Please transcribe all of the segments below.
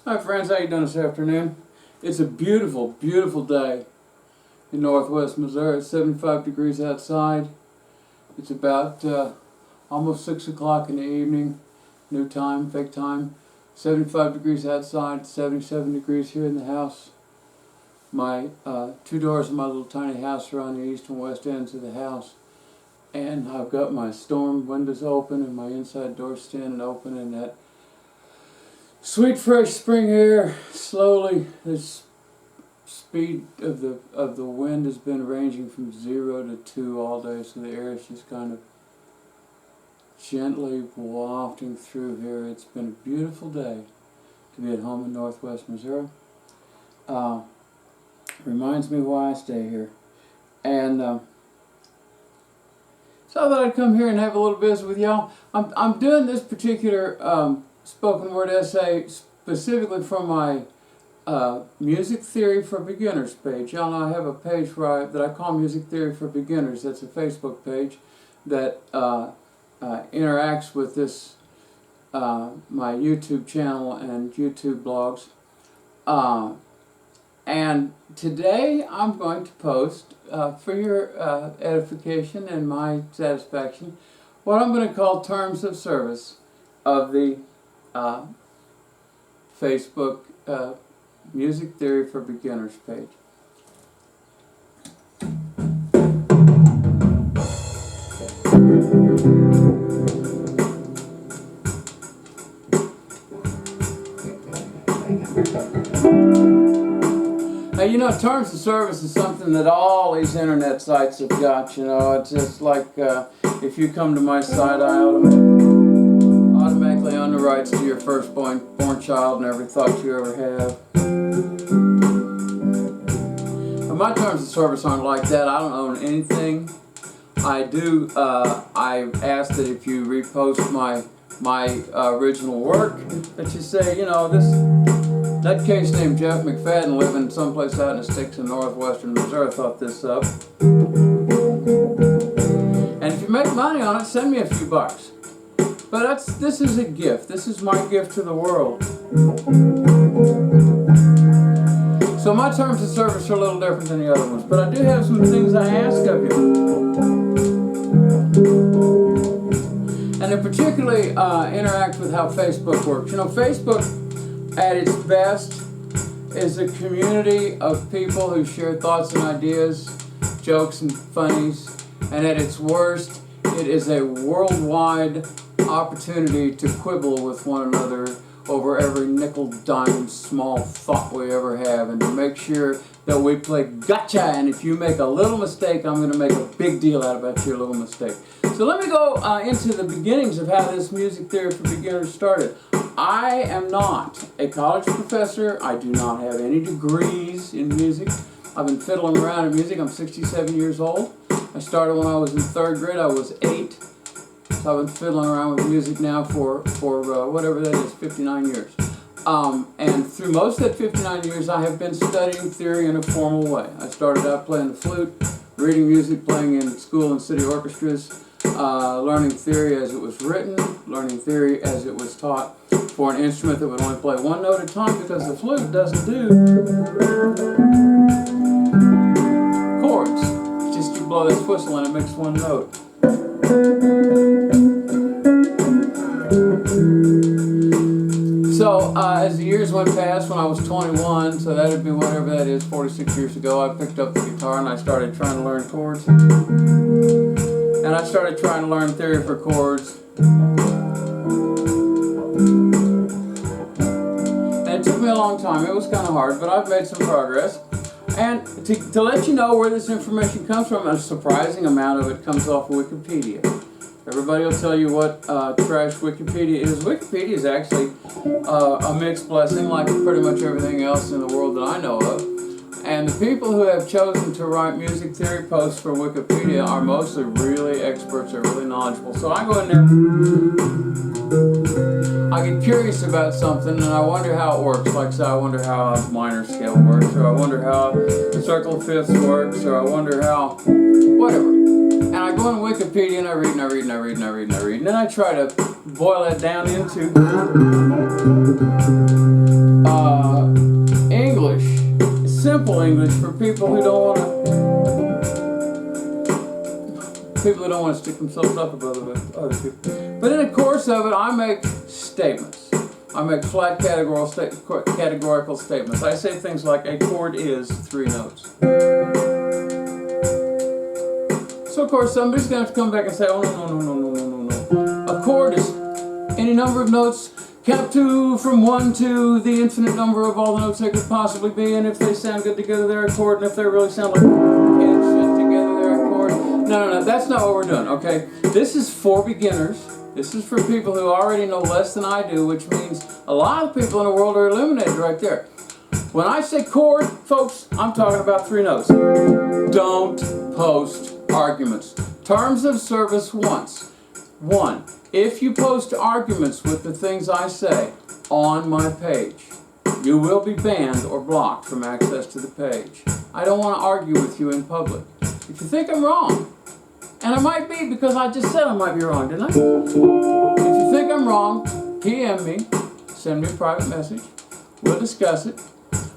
Hi friends, how you doing this afternoon? It's a beautiful, beautiful day in northwest Missouri. It's 75 degrees outside. It's about almost 6 o'clock in the evening. New time, fake time. 75 degrees outside, 77 degrees here in the house. My two doors of my little tiny house are on the east and west ends of the house. And I've got my storm windows open and my inside door standing open, and that sweet fresh spring air slowly. The speed of the wind has been ranging from 0 to 2 all day, so the air is just kind of gently wafting through here. It's been a beautiful day to be at home in northwest Missouri. Reminds me why I stay here. And so I thought I'd come here and have a little business with y'all. I'm doing this particular spoken word essay specifically from my Music Theory for Beginners page. Y'all know I have a page that I call Music Theory for Beginners. That's a Facebook page that interacts with this my YouTube channel and YouTube blogs. And today I'm going to post, for your edification and my satisfaction, what I'm going to call terms of service of the Facebook Music Theory for Beginners page. Now, you know, terms of service is something that all these internet sites have got. You know, it's just like if you come to my site, I automatically underwrites to your firstborn child and every thought you ever have. But my terms of service aren't like that. I don't own anything. I do. I ask that if you repost my original work, that you say, you know, that case named Jeff McFadden living someplace out in the sticks in northwestern Missouri thought this up. And if you make money on it, send me a few bucks. But this is a gift. This is my gift to the world. So my terms of service are a little different than the other ones. But I do have some things I ask of you. And they particularly interact with how Facebook works. You know, Facebook at its best is a community of people who share thoughts and ideas, jokes and funnies, and at its worst, it is a worldwide opportunity to quibble with one another over every nickel, dime, small thought we ever have, and to make sure that we play gotcha, and if you make a little mistake, I'm going to make a big deal out about your little mistake. So let me go into the beginnings of how this Music Theory for Beginners started. I am not a college professor. I do not have any degrees in music. I've been fiddling around in music. I'm 67 years old. I started when I was in 3rd grade. I was 8. So I've been fiddling around with music now for whatever that is, 59 years. And through most of that 59 years, I have been studying theory in a formal way. I started out playing the flute, reading music, playing in school and city orchestras, learning theory as it was written, learning theory as it was taught for an instrument that would only play one note at a time, because the flute doesn't do chords. It's just you blow this whistle and it makes one note. So as the years went past, when I was 21, so that would be whatever that is, 46 years ago, I picked up the guitar and I started trying to learn chords. And I started trying to learn theory for chords. And it took me a long time. It was kind of hard, but I've made some progress. And to let you know where this information comes from, a surprising amount of it comes off of Wikipedia. Everybody will tell you what trash Wikipedia is. Wikipedia is actually a mixed blessing, like pretty much everything else in the world that I know of. And the people who have chosen to write music theory posts for Wikipedia are mostly really experts, are really knowledgeable. So I go in there, I get curious about something, and I wonder how it works. Like, say, I wonder how a minor scale works, or I wonder how the circle of fifths works, or I wonder how, whatever. And I go on Wikipedia and I read and I read and I read and I read and I read. And then I try to boil that down into English, simple English for people who don't want to stick themselves up above other people. But in the course of it, I make statements. I make flat categorical statements. I say things like a chord is 3 notes. So of course somebody's going to have to come back and say, oh no. A chord is any number of notes, count to from 1 to the infinite number of all the notes they could possibly be, and if they sound good together, they're a chord, and if they really sound like shit together, they're a chord. No, that's not what we're doing, okay? This is for beginners. This is for people who already know less than I do, which means a lot of people in the world are eliminated right there. When I say chord, folks, I'm talking about 3 notes. Don't post arguments. Terms of service once. 1. If you post arguments with the things I say on my page, you will be banned or blocked from access to the page. I don't want to argue with you in public. If you think I'm wrong, and I might be because I just said I might be wrong, didn't I? If you think I'm wrong, PM me, send me a private message, we'll discuss it.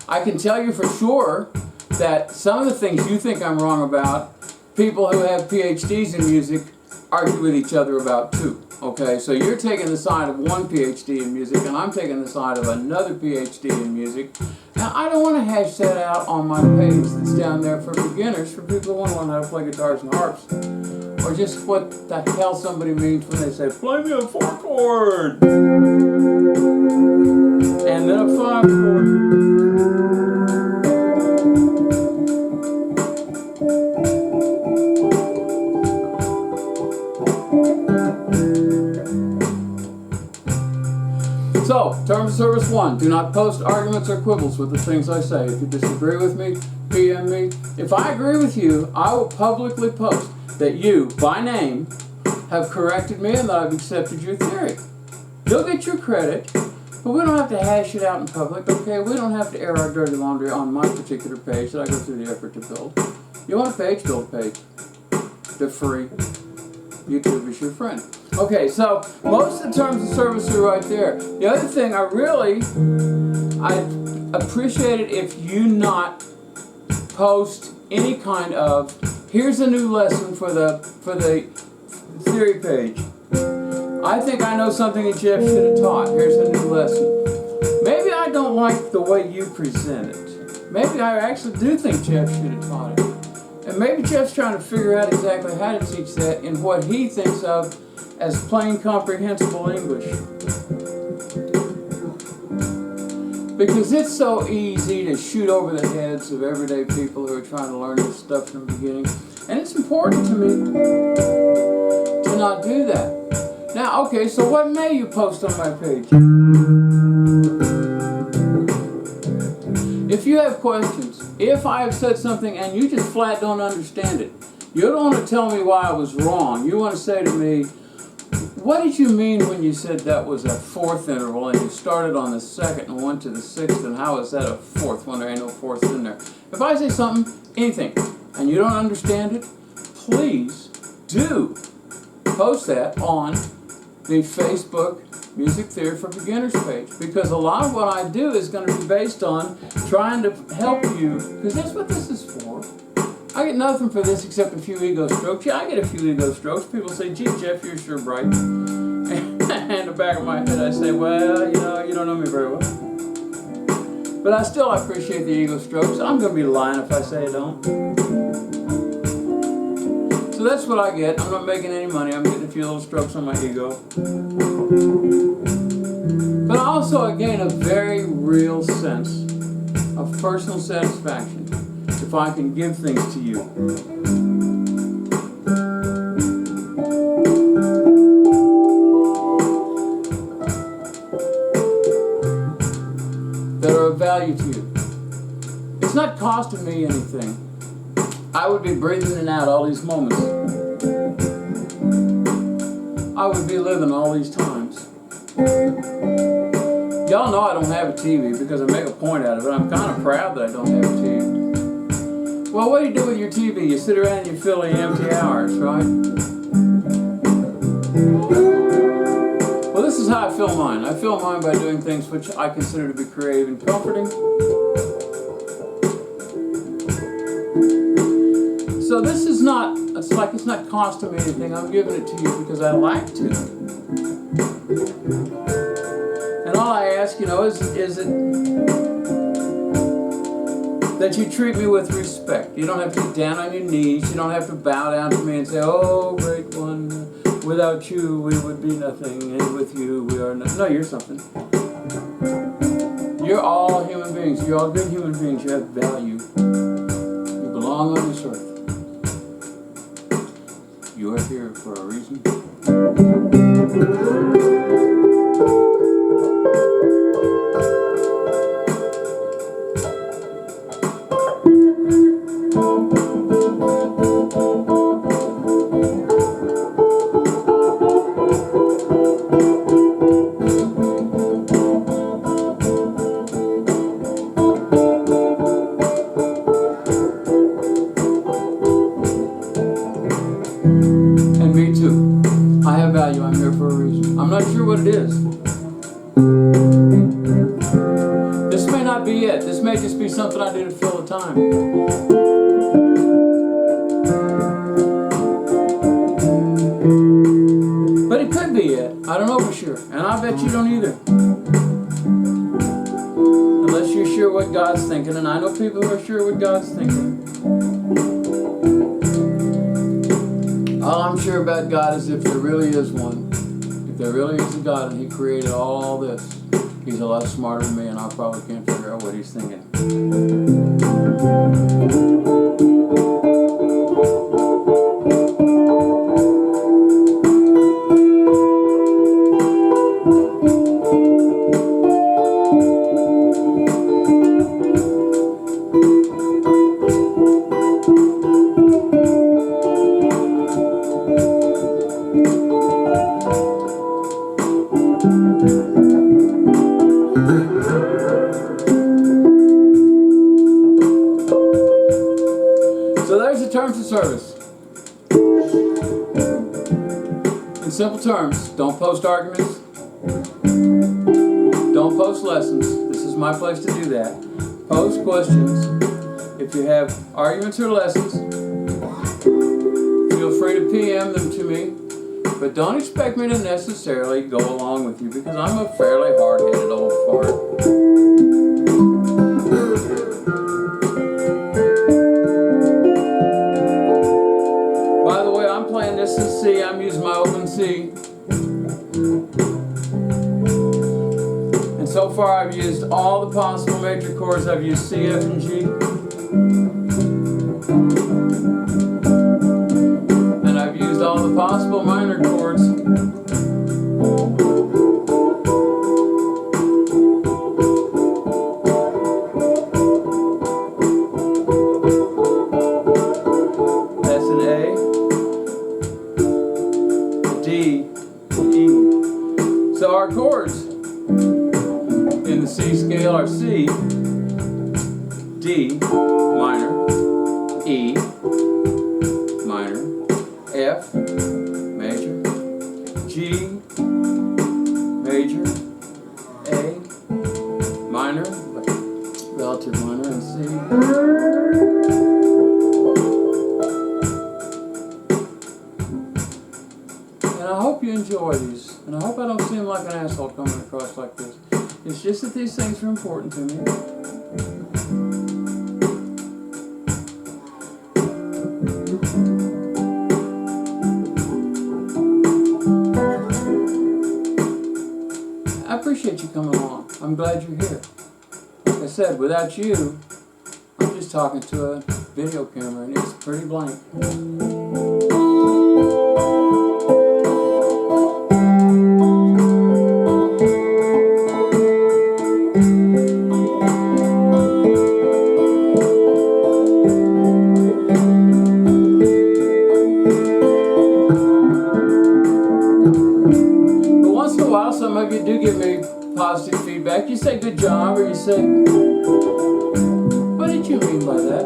I can tell you for sure that some of the things you think I'm wrong about, people who have PhDs in music argue with each other about too. Okay, so you're taking the side of one PhD in music, and I'm taking the side of another PhD in music. Now, I don't want to hash that out on my page that's down there for beginners, for people who want to learn how to play guitars and harps. Or just what the hell somebody means when they say, play me a 4 chord. And then a 5 chord. So, terms of service 1, do not post arguments or quibbles with the things I say. If you disagree with me, PM me. If I agree with you, I will publicly post that you, by name, have corrected me and that I've accepted your theory. You'll get your credit, but we don't have to hash it out in public, okay? We don't have to air our dirty laundry on my particular page that I go through the effort to build. You want a page? Build a page. They're free. YouTube is your friend. Okay, so most of the terms of service are right there. The other thing I'd appreciate it if you not post any kind of, here's a new lesson for the theory page. I think I know something that Jeff should have taught. Here's a new lesson. Maybe I don't like the way you present it. Maybe I actually do think Jeff should have taught it. And maybe Jeff's trying to figure out exactly how to teach that in what he thinks of as plain comprehensible English. Because it's so easy to shoot over the heads of everyday people who are trying to learn this stuff from the beginning. And it's important to me to not do that. Now, okay, so what may you post on my page? If you have questions, if I have said something and you just flat don't understand it, you don't want to tell me why I was wrong. You want to say to me, what did you mean when you said that was a 4th interval and you started on the 2nd and went to the 6th, and how is that a 4th when there ain't no 4th in there? If I say something, anything, and you don't understand it, please do post that on the Facebook Music Theory for Beginners page, because a lot of what I do is going to be based on trying to help you, because that's what this is for. I get nothing for this except a few ego strokes. Yeah, I get a few ego strokes. People say, gee, Jeff, you're sure bright. And in the back of my head I say, well, you don't know me very well. But I appreciate the ego strokes. I'm going to be lying if I say I don't. So that's what I get. I'm not making any money. I'm getting a few little strokes on my ego. But also I gain a very real sense of personal satisfaction if I can give things to you. That are of value to you. It's not costing me anything. I would be breathing in and out all these moments. I would be living all these times. Y'all know I don't have a TV because I make a point out of it. I'm kind of proud that I don't have a TV. Well, what do you do with your TV? You sit around and you fill the empty hours, right? Well, this is how I fill mine. I fill mine by doing things which I consider to be creative and comforting. So this is not, it's not costing me anything. I'm giving it to you because I like to. And all I ask, is it that you treat me with respect. You don't have to get down on your knees. You don't have to bow down to me and say, "Oh, great one, without you we would be nothing, and with you we are nothing." No, you're something. You're all human beings. You're all good human beings. You have value. You belong on this earth. You are here for a reason. And me too. I have value. I'm here for a reason. I'm not sure what it is. This may not be it. This may just be something I do to fill the time. But it could be it. I don't know for sure. And I bet you don't either. Unless you're sure what God's thinking. And I know people who are sure what God's thinking. All I'm sure about God is if there really is one, if there really is a God and He created all this, He's a lot smarter than me and I probably can't figure out what He's thinking. So there's the terms of service. In simple terms, don't post arguments. Don't post lessons. This is my place to do that. Post questions. If you have arguments or lessons, feel free to PM them to me. But don't expect me to necessarily go along with you because I'm a fairly hard-headed old fart. This is C. I'm using my open C. And so far I've used all the possible major chords. I've used C, F, and G. And I've used all the possible minor chords. That's an A. D, E. So our chords in the C scale are C, D minor, E minor, F major, G major, A minor, relative minor, and C. And I hope you enjoy these. And I hope I don't seem like an asshole coming across like this. It's just that these things are important to me. I appreciate you coming along. I'm glad you're here. Like I said, without you, I'm just talking to a video camera and it's pretty blank. Some of you do give me positive feedback. You say good job, or you say, what did you mean by that?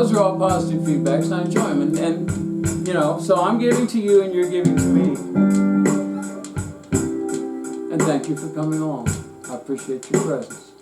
those are all positive feedbacks, and I enjoy them. And you know, so I'm giving to you, and you're giving to me. And thank you for coming along. I appreciate your presence.